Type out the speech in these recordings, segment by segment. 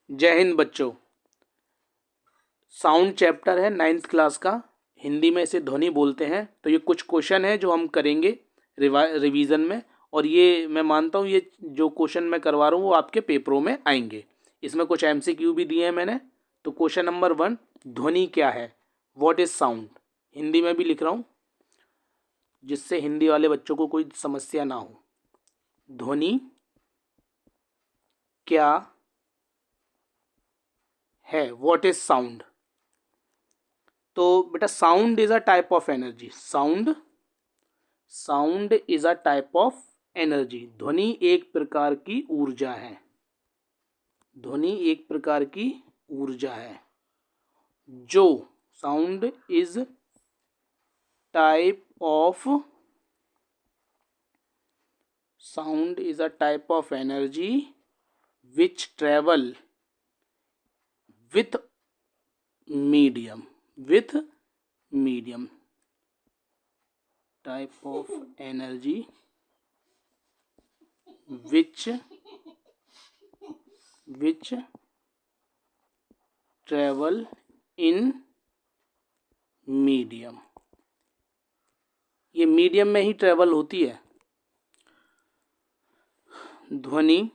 जय हिंद बच्चों। Sound chapter है 9th क्लास का। हिंदी में इसे ध्वनि बोलते हैं। तो ये कुछ क्वेश्चन है जो हम करेंगे रिवीजन में, और ये मैं मानता हूँ ये जो क्वेश्चन मैं करवा रहा हूँ वो आपके पेपरों में आएंगे। इसमें कुछ MCQ भी दिए हैं मैंने। तो क्वेश्चन नंबर 1, ध्वनि क्या है? What is sound? हिंदी में भी लिख रहा हूँ जिससे हिंदी वाले बच्चों को कोई समस्या ना हो। ध्वनि क्या है? What is sound? तो बेटा sound is a type of energy. Sound is a type of energy. ध्वनि एक प्रकार की ऊर्जा है। ध्वनि एक प्रकार की ऊर्जा है जो sound is type of energy which travel with medium type of energy which travel in medium. ये मीडियम में ही ट्रेवल होती है। ध्वनि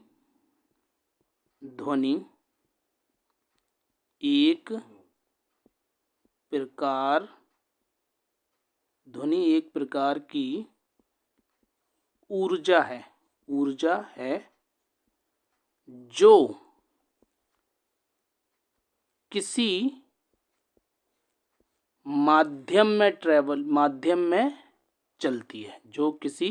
एक प्रकार की ऊर्जा है जो किसी माध्यम में चलती है। जो किसी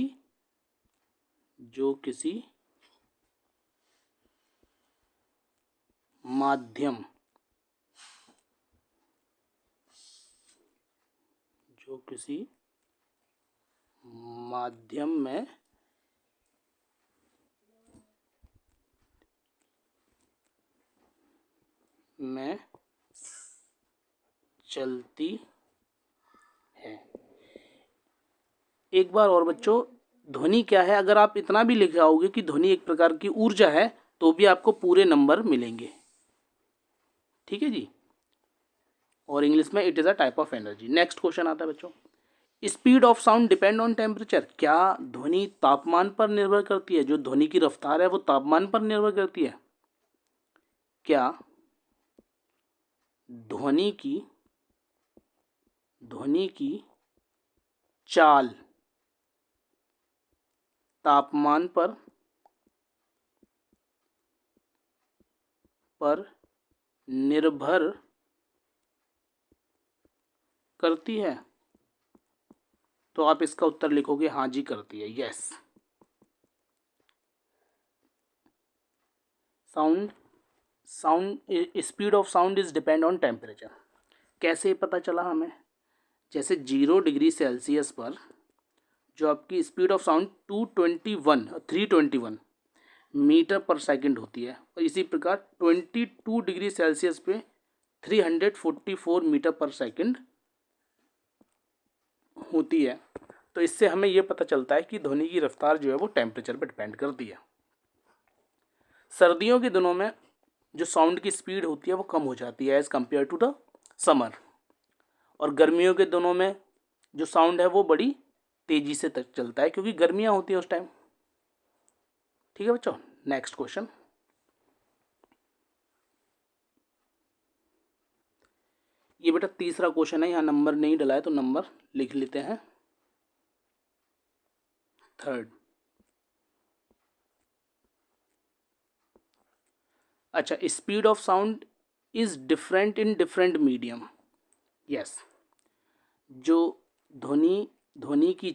माध्यम में चलती है। एक बार और बच्चों, ध्वनि क्या है? अगर आप इतना भी लिख आओगे कि ध्वनि एक प्रकार की ऊर्जा है तो भी आपको पूरे नंबर मिलेंगे। ठीक है जी। और इंग्लिश में it is a type of energy. Next question आता है बच्चों, speed of sound depend on temperature. क्या ध्वनि तापमान पर निर्भर करती है? जो ध्वनि की रफ्तार है वो तापमान पर निर्भर करती है। क्या ध्वनि की चाल तापमान पर निर्भर करती है? तो आप इसका उत्तर लिखोगे हाँ जी करती है, yes. Speed of sound is depend on temperature. कैसे पता चला हमें? जैसे 0 डिग्री सेल्सियस पर जो आपकी स्पीड ऑफ साउंड 321 मीटर पर सेकंड होती है, और इसी प्रकार 22 डिग्री सेल्सियस पे 344 मीटर पर सेकंड होती है। तो इससे हमें यह पता चलता है कि ध्वनि की रफ्तार जो है वो टेम्परेचर पर डिपेंड करती है। सर्दियों के दिनों में जो साउंड की स्पीड होती है वो कम हो जाती है as compared to the summer, और गर्मियों के दिनों में जो साउंड है वो बड़ी तेज़ी से चलता है क्योंकि गर्मियाँ होती है उस टाइम। ठीक है बच्चों, नेक्स्ट क्वेश्चन। ये बेटा तीसरा क्वेश्चन है, यहाँ नंबर नहीं डला है तो नंबर लिख लेते हैं। 3rd। अच्छा, speed of sound is different in different medium. Yes, जो ध्वनि की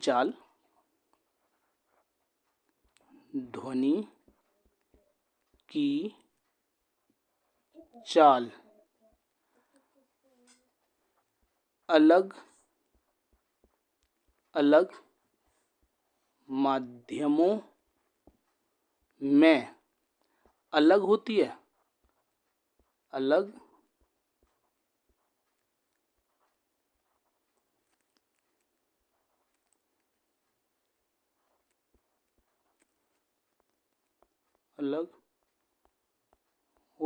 चाल अलग अलग माध्यमों में अलग होती है। अलग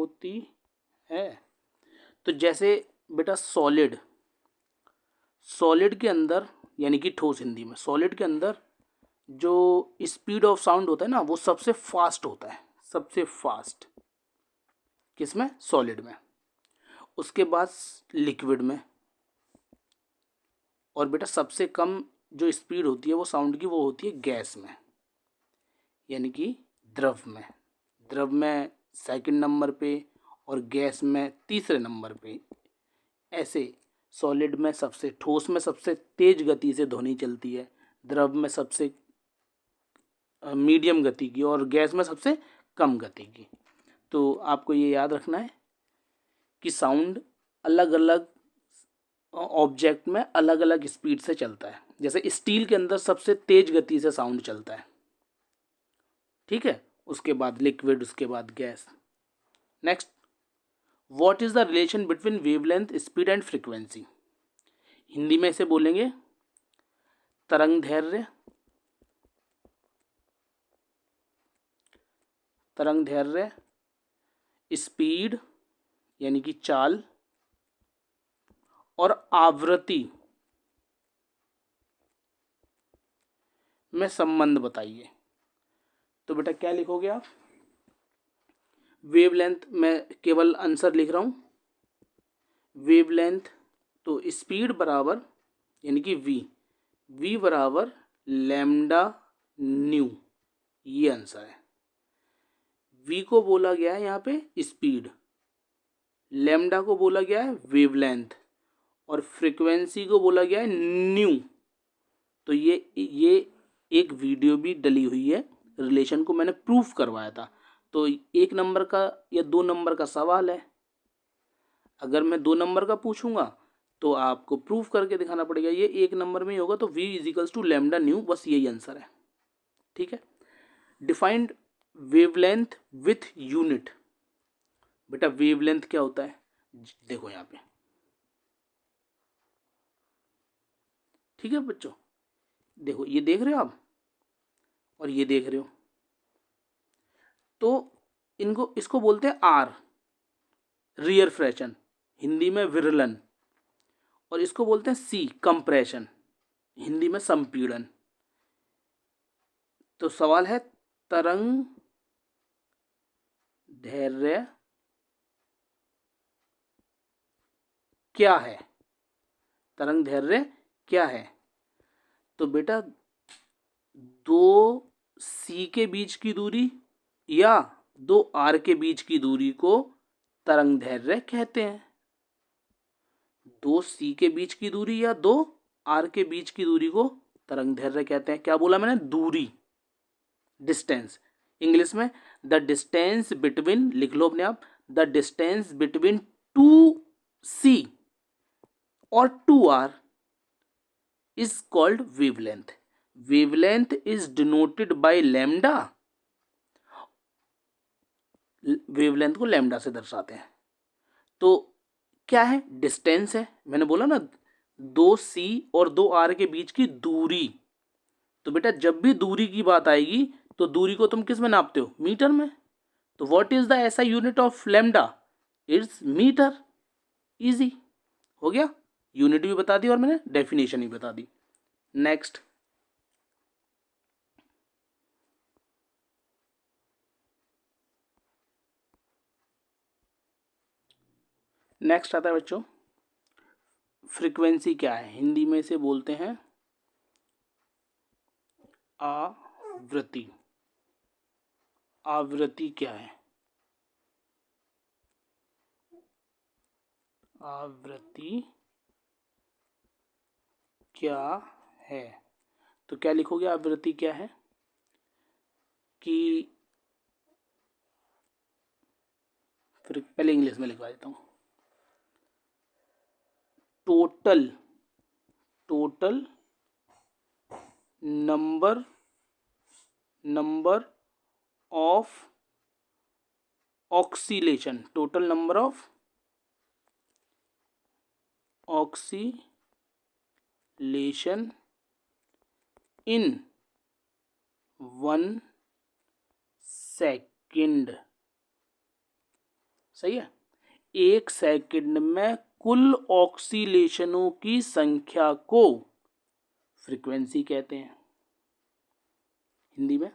होती है। तो जैसे बेटा सॉलिड, सॉलिड के अंदर यानी कि ठोस हिंदी में, सॉलिड के अंदर जो स्पीड ऑफ साउंड होता है ना वो सबसे फास्ट होता है, सबसे फास्ट किसमें, सॉलिड में। उसके बाद लिक्विड में, और बेटा सबसे कम जो स्पीड होती है वो साउंड की वो होती है गैस में, यानी कि द्रव में। द्रव में सेकंड नंबर पे और गैस में तीसरे नंबर पे। ऐसे सॉलिड में सबसे, ठोस में सबसे तेज गति से ध्वनि चलती है, द्रव में सबसे मीडियम गति की, और गैस में सबसे कम गति की। तो आपको ये याद रखना है कि साउंड अलग अलग ऑब्जेक्ट में अलग अलग स्पीड से चलता है। जैसे स्टील के अंदर सबसे तेज गति से साउंड चलता है, ठीक है, उसके बाद लिक्विड, उसके बाद gas. Next, what is the relation between wavelength, speed and frequency. Hindi में इसे बोलेंगे तरंग दैर्ध्य, तरंग दैर्ध्य, स्पीड यानी कि चाल, और आवृत्ति में संबंध बताइए। तो बेटा क्या लिखोगे आप, वेवलेंथ में केवल आंसर लिख रहा हूँ, वेवलेंथ तो स्पीड बराबर यानी कि v बराबर लैम्डा न्यू, ये आंसर है। v को बोला गया है यहाँ पे स्पीड, लैम्डा को बोला गया है वेवलेंथ, और फ्रीक्वेंसी को बोला गया है न्यू। तो ये एक वीडियो भी डली हुई है, रिलेशन को मैंने प्रूफ करवाया था। तो 1 नंबर का या 2 नंबर का सवाल है, अगर मैं 2 नंबर का पूछूंगा तो आपको प्रूफ करके दिखाना पड़ेगा। ये 1 नंबर में ही होगा, तो v is equals to lambda nu, बस यही आंसर है, ठीक है। Defined wavelength with unit. बेटा वेवलेंथ क्या होता है, देखो यहाँ पे, ठीक है बच्चों, देखो ये देख रहे हो आप और ये देख रहे हो, तो इनको, इसको बोलते हैं आर, रियर फ्रैक्शन, हिंदी में विरलन, और इसको बोलते हैं सी, कंप्रेशन, हिंदी में संपीड़न। तो सवाल है तरंग दैर्ध्य क्या है, तरंग दैर्ध्य क्या है। तो बेटा 2 सी के बीच की दूरी या 2 आर के बीच की दूरी को तरंग दैर्ध्य कहते हैं। 2 सी के बीच की दूरी या 2 आर के बीच की दूरी को तरंग दैर्ध्य कहते हैं। क्या बोला मैंने, दूरी, डिस्टेंस। इंग्लिश में द डिस्टेंस बिटवीन, लिख लो अपने आप, द डिस्टेंस बिटवीन 2 सी और 2 R is called wavelength. Wavelength is denoted by lambda. Wavelength को लैम्डा से दर्शाते हैं। तो क्या है, डिस्टेंस है, मैंने बोला ना 2 सी और 2 आर के बीच की दूरी। तो बेटा जब भी दूरी की बात आएगी तो दूरी को तुम किस में नापते हो, मीटर में। तो व्हाट इज द ऐसा unit of lambda, it's metre. Easy हो गया, यूनिट भी बता दी और मैंने डेफिनेशन भी बता दी। नेक्स्ट, नेक्स्ट आता है बच्चों, फ्रीक्वेंसी क्या है, हिंदी में इसे बोलते हैं आवृत्ति। आवृत्ति क्या है, आवृत्ति क्या है। तो क्या लिखोगे, आवृत्ति क्या है कि, फिर पहले इंग्लिश में लिखवा देता हूँ, total, total number of oscillation, total number of oscillation in 1 second, सही है। 1 सेकंड में कुल ऑक्सीलेशनों की संख्या को फ्रीक्वेंसी कहते हैं हिंदी में।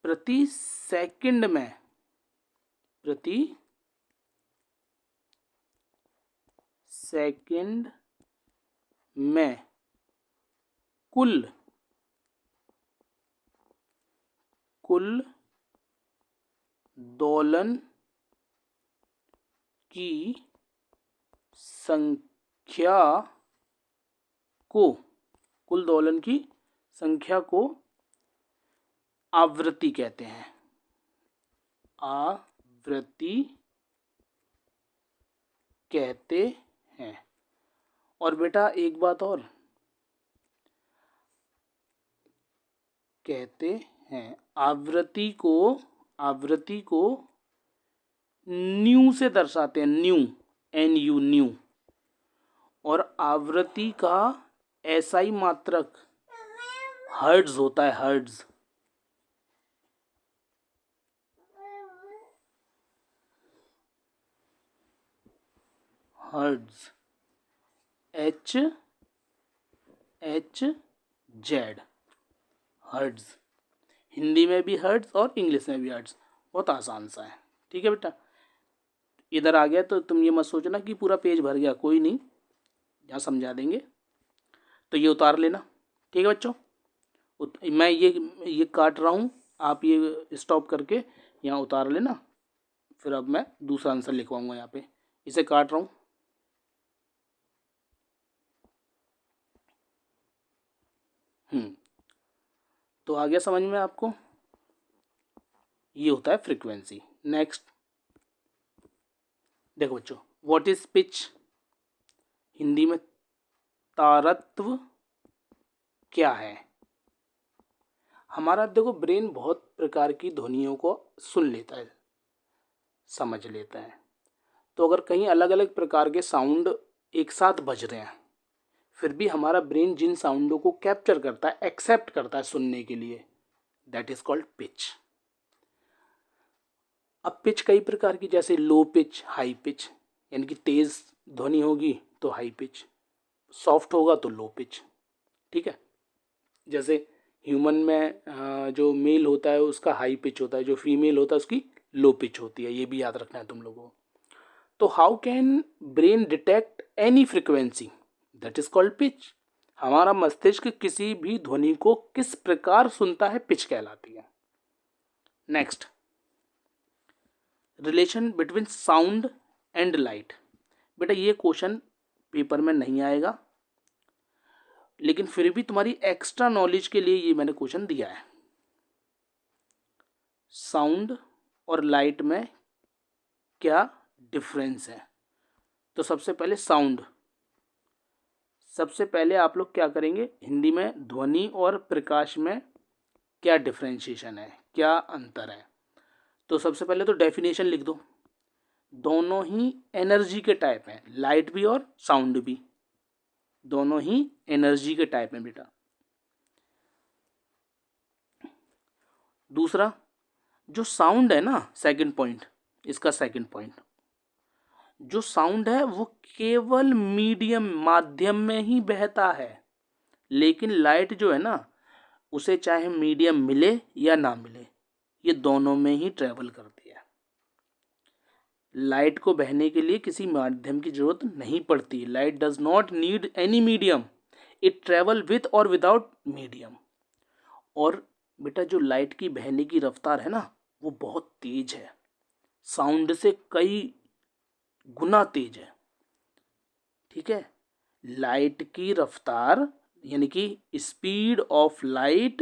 प्रति सेकंड में प्रति सेकंड में कुल दोलन की संख्या को आवृत्ति कहते हैं। आवृत्ति कहते हैं। और बेटा एक बात और कहते हैं, आवृत्ति को न्यू से दर्शाते हैं, न्यू। और आवृत्ति का एसआई मात्रक हर्ट्ज होता है, हर्ट्ज। HZ hertz. हिंदी में भी हर्ट्ज और इंग्लिश में भी हर्ट्ज। बहुत आसान सा है। ठीक है बेटा, इधर आ गया तो तुम ये मत सोचना कि पूरा पेज भर गया, कोई नहीं, यहाँ समझा देंगे। तो ये उतार लेना। ठीक है बच्चों, मैं ये काट रहा हूँ, आप ये स्टॉप करके यहाँ उतार लेना। फिर अब मैं दूसरा आंसर लिखवाऊंगा। यहाँ पे इसे काट रहा हूँ। तो आ गया समझ में आपको, ये होता है फ्रीक्वेंसी। नेक्स्ट देखो बच्चों, व्हाट इज पिच, हिंदी में तारत्व क्या है। हमारा देखो ब्रेन बहुत प्रकार की ध्वनियों को सुन लेता है, समझ लेता है। तो अगर कहीं अलग अलग प्रकार के साउंड एक साथ बज रहे हैं, फिर भी हमारा ब्रेन जिन साउंडों को कैप्चर करता है, एक्सेप्ट करता है सुनने के लिए, दैट इज कॉल्ड पिच। अब पिच कई प्रकार की, जैसे लो पिच, हाई पिच, यानी कि तेज ध्वनि होगी तो हाई पिच, सॉफ्ट होगा तो लो पिच। ठीक है, जैसे ह्यूमन में जो मेल होता है उसका हाई पिच होता है, जो फीमेल होता है उसकी लो पिच होती है, ये भी याद रखना है तुम लोगों को। तो how can brain detect any frequency, that is called pitch. हमारा मस्तिष्क किसी भी ध्वनि को किस प्रकार सुनता है, पिच कहलाती है। Next, relation between sound and light. बेटा ये क्वेश्चन पेपर में नहीं आएगा, लेकिन फिर भी तुम्हारी एक्स्ट्रा नॉलेज के लिए ये मैंने क्वेश्चन दिया है। साउंड और लाइट में क्या डिफरेंस है। तो सबसे पहले आप लोग क्या करेंगे, हिंदी में ध्वनि और प्रकाश में क्या डिफरेंशिएशन है, क्या अंतर है। तो सबसे पहले तो डेफिनेशन लिख दो। दोनों ही एनर्जी के टाइप हैं, लाइट भी और साउंड भी, दोनों ही एनर्जी के टाइप हैं बेटा। दूसरा, जो साउंड है ना, सेकंड पॉइंट, इसका सेकंड पॉइंट, जो साउंड है वो केवल मीडियम, माध्यम में ही बहता है। लेकिन लाइट जो है ना, उसे चाहे मीडियम मिले या ना मिले, ये दोनों में ही ट्रेवल करती है। लाइट को बहने के लिए किसी माध्यम की जरूरत नहीं पड़ती। Light does not need any medium, it travel with और विदाउट मीडियम। और बेटा जो लाइट की बहने की रफ्तार है ना, वो बहुत तेज है, साउंड से कई गुना तेज है। ठीक है, लाइट की रफ्तार यानी कि स्पीड ऑफ लाइट,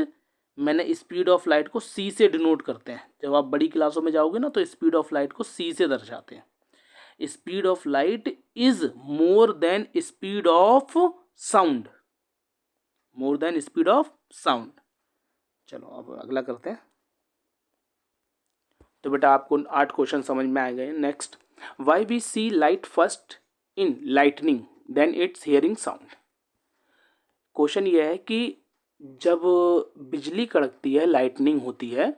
मैंने स्पीड ऑफ लाइट को सी से डिनोट करते हैं। जब आप बड़ी क्लासों में जाओगे ना तो स्पीड ऑफ लाइट को सी से दर्शाते हैं। Speed of light is more than speed of sound, more than speed of sound. चलो अब अगला करते हैं। तो बेटा आपको 8 क्वेश्चन समझ में आ गए। Next, why we see light first in lightning then it's hearing sound. Question ये है कि जब बिजली कड़कती है, लाइटनिंग होती है,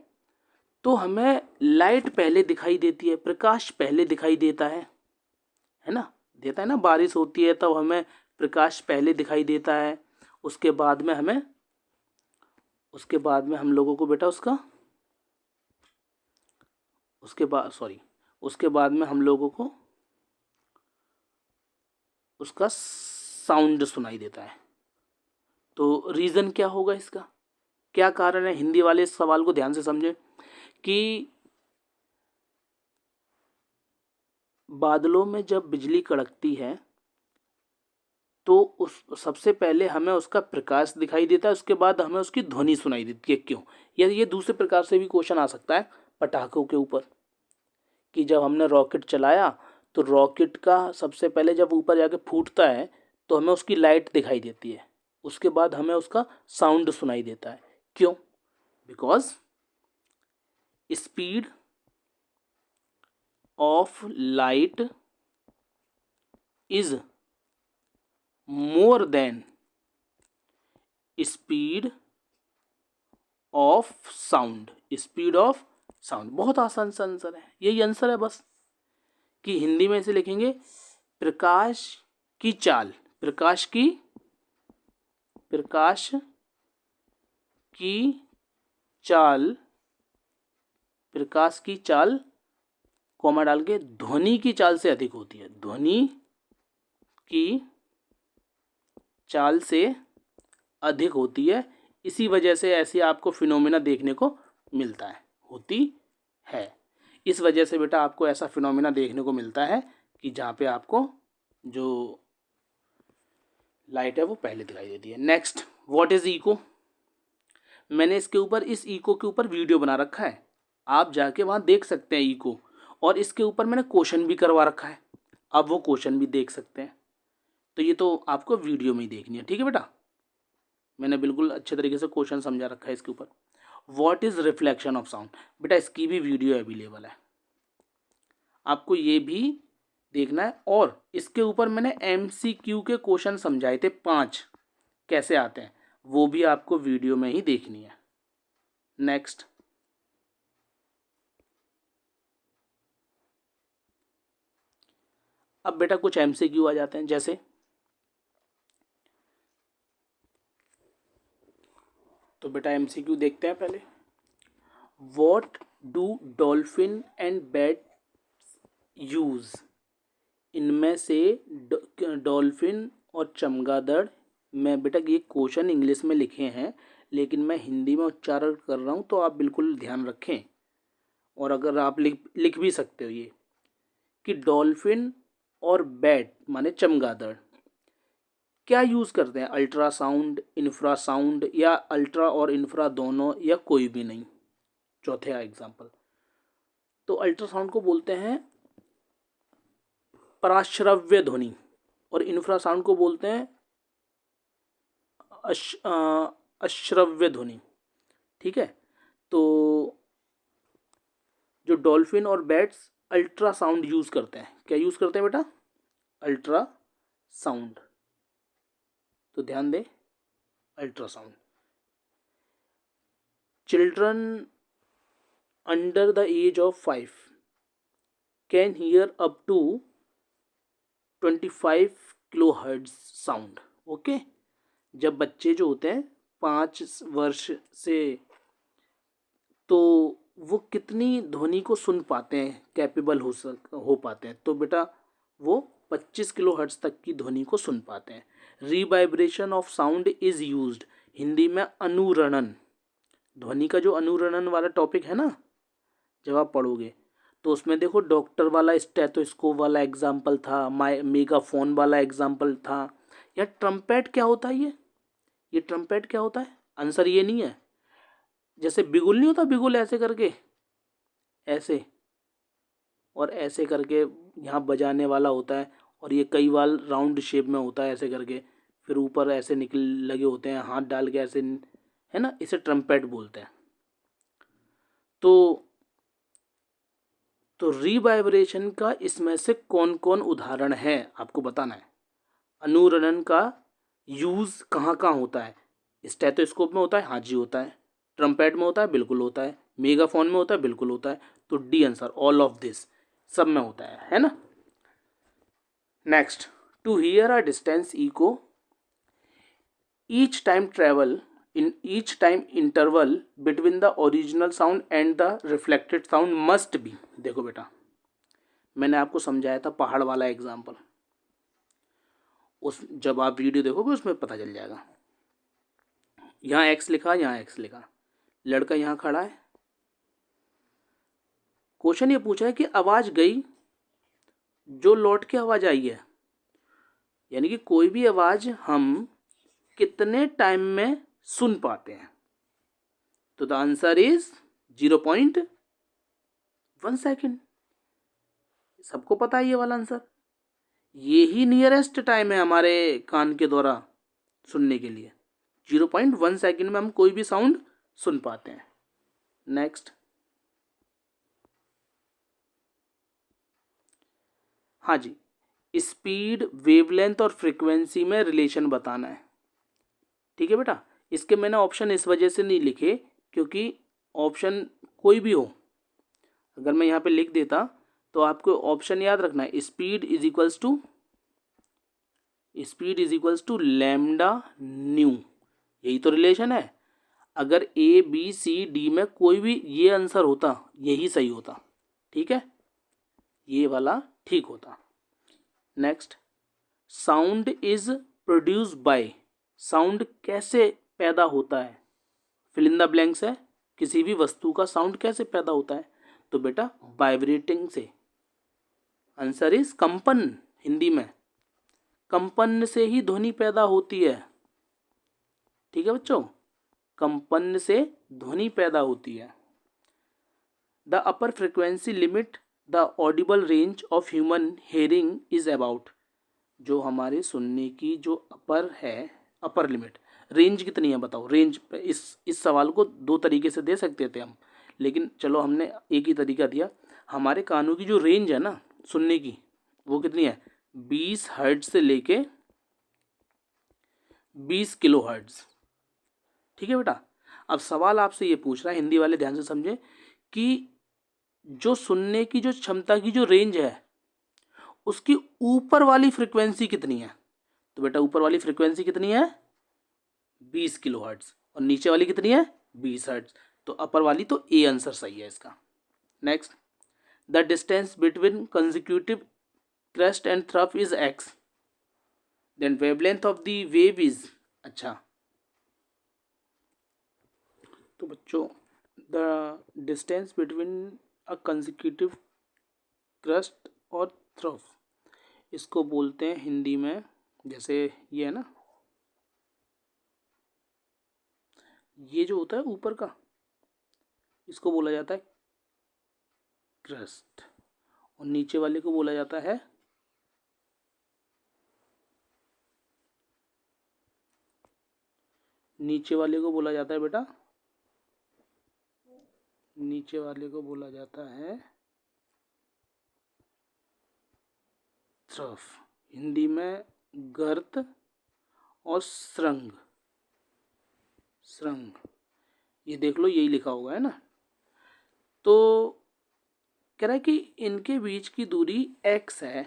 तो हमें लाइट पहले दिखाई देती है, प्रकाश पहले दिखाई देता है ना? देता है ना? बारिश होती है तब हमें प्रकाश पहले दिखाई देता है। उसके बाद में हम लोगों को बेटा उसके बाद में हम लोगों को उसका साउंड सुनाई देता है। तो रीज़न क्या होगा इसका? क्या कारण है? हिंदी वाले इस सवाल को ध्यान से समझें कि बादलों में जब बिजली कड़कती है तो उस सबसे पहले हमें उसका प्रकाश दिखाई देता है, उसके बाद हमें उसकी ध्वनि सुनाई देती है। क्यों? या ये दूसरे प्रकार से भी क्वेश्चन आ सकता है पटाखों के ऊपर, कि जब हमने रॉकेट चलाया तो रॉकेट का सबसे पहले जब ऊपर जाके फूटता है तो हमें उसकी लाइट दिखाई देती है, उसके बाद हमें उसका साउंड सुनाई देता है। क्यों? Because speed of light is more than speed of sound. Speed of sound बहुत आसान सा आंसर है, यही आंसर है बस। कि हिंदी में इसे लिखेंगे प्रकाश की चाल, प्रकाश की चाल, प्रकाश की चाल कॉमा डाल के ध्वनि की चाल से अधिक होती है। ध्वनि की चाल से अधिक होती है, इसी वजह से ऐसी आपको फिनोमिना देखने को मिलता है, होती है। इस वजह से बेटा आपको ऐसा फिनोमिना देखने को मिलता है कि जहाँ पे आपको जो लाइट है वो पहले दिखाई देती है। Next, what is eco? मैंने इस इको के ऊपर वीडियो बना रखा है, आप जाके वहाँ देख सकते हैं इको, और इसके ऊपर मैंने क्वेश्चन भी करवा रखा है, आप वो क्वेश्चन भी देख सकते हैं। तो ये तो आपको वीडियो में ही देखनी है, ठीक है बेटा? मैंने बिल्कुल अच्छे तरीके से क्वेश्चन समझा रखा है इसके ऊपर। What is reflection of sound? बेटा इसकी भी वीडियो अवेलेबल है, आपको ये भी देखना है। और इसके ऊपर मैंने MCQ के क्वेश्चन समझाए थे 5 कैसे आते हैं, वो भी आपको वीडियो में ही देखनी है। नेक्स्ट, अब बेटा कुछ MCQ आ जाते हैं, जैसे तो बेटा MCQ देखते हैं पहले। What do dolphin and bat use? इनमें से डॉल्फिन और चमगादड़ में बेटा ये क्वेश्चन इंग्लिश में लिखे हैं, लेकिन मैं हिंदी में उच्चारण कर रहा हूँ, तो आप बिल्कुल ध्यान रखें। और अगर आप लिख भी सकते हो ये कि डॉल्फिन और बैट माने चमगादड़ क्या यूज़ करते हैं? अल्ट्रासाउंड, इंफ्रासाउंड, या अल्ट्रा और इंफ्रा दोनों, या कोई भी नहीं। चौथे एग्जाम्पल, तो अल्ट्रासाउंड को बोलते हैं पराश्रव्य ध्वनि, और इंफ्रासाउंड को बोलते हैं अश्रव्य ध्वनि, ठीक है? तो जो डॉल्फिन और बैट्स अल्ट्रासाउंड यूज़ करते हैं, क्या यूज़ करते हैं बेटा? अल्ट्रासाउंड। तो ध्यान दें, ultrasound. Children under the age of 5 can hear up to 25 kilohertz sound. Okay, जब बच्चे जो होते हैं 5 वर्ष से, तो वो कितनी ध्वनि को सुन पाते हैं, कैपेबल हो पाते हैं? तो बेटा वो 25 किलोहर्ट्ज तक की ध्वनि को सुन पाते हैं। Revibration of sound is used, Hindi में अनुरणन, ध्वनि का जो अनुरणन वाला टॉपिक है ना, जब आप पढ़ोगे तो उसमें देखो डॉक्टर वाला स्टेथोस्कोप वाला एग्जाम्पल था, मेगाफोन वाला एग्जाम्पल था। या ट्रम्पेट क्या होता है? ये ट्रम्पेट क्या होता है? आंसर ये नहीं है। जैसे बिगुल नहीं होता, बिगुल ऐसे करके, ऐसे और ऐसे करके यहाँ बजाने वाला होता है, और ये कई बार राउंड शेप में होता है ऐसे करके, फिर ऊपर ऐसे निकल लगे होते हैं हाथ डाल के ऐसे, है ना? इसे ट्रम्पेट बोलते हैं। तो रीवाइब्रेशन का इसमें से कौन कौन उदाहरण है आपको बताना है। अनुरणन का यूज़ कहाँ कहाँ होता है? स्टेथोस्कोप में होता है, हाँ जी होता है। ट्रम्पेट में होता है, बिल्कुल होता है। मेगाफोन में होता है, बिल्कुल होता है। तो the answer, all of this, सब में होता है ना। Next, to hear a distance echo each time travel in each time interval between the original sound and the reflected sound must be। देखो बेटा, मैंने आपको समझाया था पहाड़ वाला एग्जाम्पल, उस जब आप वीडियो देखोगे उसमें पता चल जाएगा। यहाँ एक्स लिखा, यहाँ एक्स लिखा, लड़का यहाँ खड़ा है, क्वेश्चन ये पूछा है कि आवाज गई, जो लौट के आवाज आई है, यानी कि कोई भी आवाज हम कितने टाइम में सुन पाते हैं। तो द आंसर इज 0.1 सेकेंड। सबको पता है ये वाला आंसर, ये ही नियरेस्ट टाइम है हमारे कान के द्वारा सुनने के लिए। 0.1 सेकेंड में हम कोई भी साउंड सुन पाते हैं। नेक्स्ट, हाँ जी, स्पीड, वेवलेंथ और फ्रीक्वेंसी में रिलेशन बताना है। ठीक है बेटा, इसके मैंने ऑप्शन इस वजह से नहीं लिखे क्योंकि ऑप्शन कोई भी हो, अगर मैं यहाँ पे लिख देता तो आपको ऑप्शन याद रखना है। Speed is equals to lambda nu, यही तो रिलेशन है। अगर ए बी सी डी में कोई भी ये आंसर होता, यही सही होता। ठीक है, ये वाला ठीक होता। Next, sound is produce by, sound कैसे पैदा होता है, फिल इन द ब्लैंक्स है, किसी भी वस्तु का साउंड कैसे पैदा होता है। तो बेटा वाइब्रेटिंग से। आंसर इज कंपन, हिंदी में कंपन से ही ध्वनि पैदा होती है। ठीक है बच्चों, कंपन से ध्वनि पैदा होती है। The upper frequency limit the Audible range of human hearing is about, जो हमारे सुनने की जो अपर है, अपर लिमिट, रेंज कितनी है बताओ। रेंज, इस सवाल को दो तरीके से दे सकते थे हम, लेकिन चलो हमने एक ही तरीका दिया। हमारे कानों की जो रेंज है ना सुनने की, वो कितनी है, 20 हर्ट्ज से लेके 20 किलो हर्ट्ज। ठीक है बेटा, अब सवाल आपसे ये पूछ रहा है, हिंदी वाले ध्यान से समझे, कि जो सुनने की जो क्षमता की जो रेंज है, उसकी ऊपर वाली फ्रिक्वेंसी कितनी है। तो बेटा ऊपर वाली फ्रिक्वेंसी कितनी है, 20 किलो हर्ट्ज, और नीचे वाली कितनी है, 20 हर्ट्ज। तो अपर वाली, तो ए आंसर सही है इसका। Next, the distance between consecutive crest and trough is x, then wavelength of the wave is, अच्छा तो बच्चों the distance between a consecutive crest और थ्रफ, इसको बोलते हैं हिंदी में, जैसे ये है ना, ये जो होता है ऊपर का, इसको बोला जाता है क्रस्ट, और नीचे वाले को बोला जाता है, नीचे वाले को बोला जाता है बेटा, नीचे वाले को बोला जाता है थ्रफ, हिंदी में गर्त और श्रृंग, श्रृंग, ये देख लो यही लिखा हुआ है ना। तो कह रहा है कि इनके बीच की दूरी x है,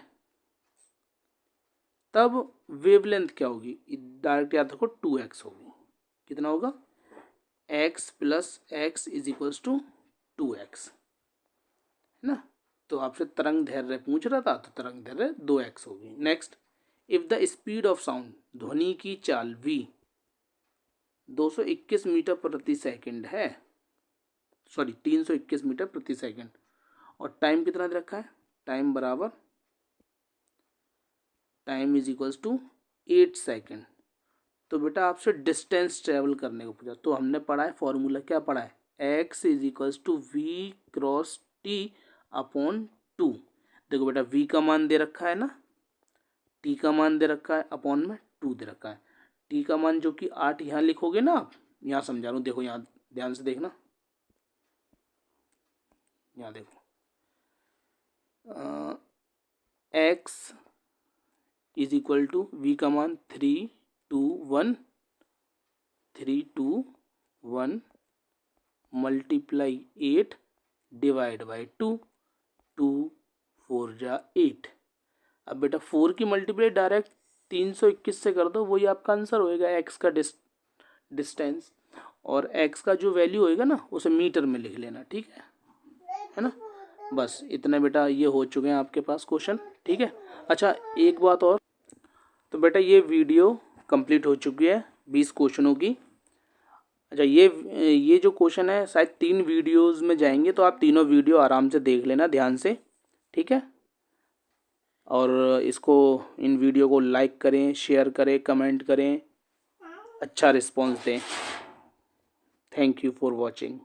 तब वेवलेंथ क्या होगी, डायरेक्ट याद रखो 2x होगी। कितना होगा, x plus x is equals to 2x, है ना। तो आपसे तरंग दैर्घ्य पूछ रहा था, तो तरंग दैर्घ्य 2x होगी। Next, if the speed of sound, ध्वनि की चाल v 221 मीटर प्रति सेकंड है, सॉरी 321 मीटर प्रति सेकंड, और टाइम कितना दे रखा है, टाइम बराबर, time is equals to 8 second. तो बेटा आपसे डिस्टेंस ट्रेवल करने को पूछा, तो हमने पढ़ा है फॉर्मूला, क्या पढ़ा है, x is equals to v cross T upon 2। देखो बेटा v का मान दे रखा है ना, t का मान दे रखा है, अपॉन में 2 दे रखा है। t का मान जो कि 8 यहाँ लिखोगे ना आप, यहाँ समझा रहा हूँ, देखो यहाँ ध्यान से देखना, यहाँ देखो x is equal to v का मान 3 2 1 321 मल्टीप्लाई 8 डिवाइड बाई 2, 2 4 जा 8। अब बेटा 4 की मल्टीप्लाई डायरेक्ट 321 से कर दो, वही आपका आंसर होएगा एक्स का डिस्टेंस। और एक्स का जो वैल्यू होएगा ना उसे मीटर में लिख लेना, ठीक है ना। बस इतने बेटा ये हो चुके हैं आपके पास क्वेश्चन, ठीक है। अच्छा एक बात और, तो बेटा ये वीडियो कंप्लीट हो चुकी है 20 क्वेश्चनों की। अच्छा ये जो क्वेश्चन है शायद 3 वीडियोस में जाएंगे, तो आप तीनों वीडियो आराम से देख लेना ध्यान से, ठीक है। और इन वीडियो को लाइक करें, शेयर करें, कमेंट करें, अच्छा रिस्पॉन्स दें। Thank you for watching.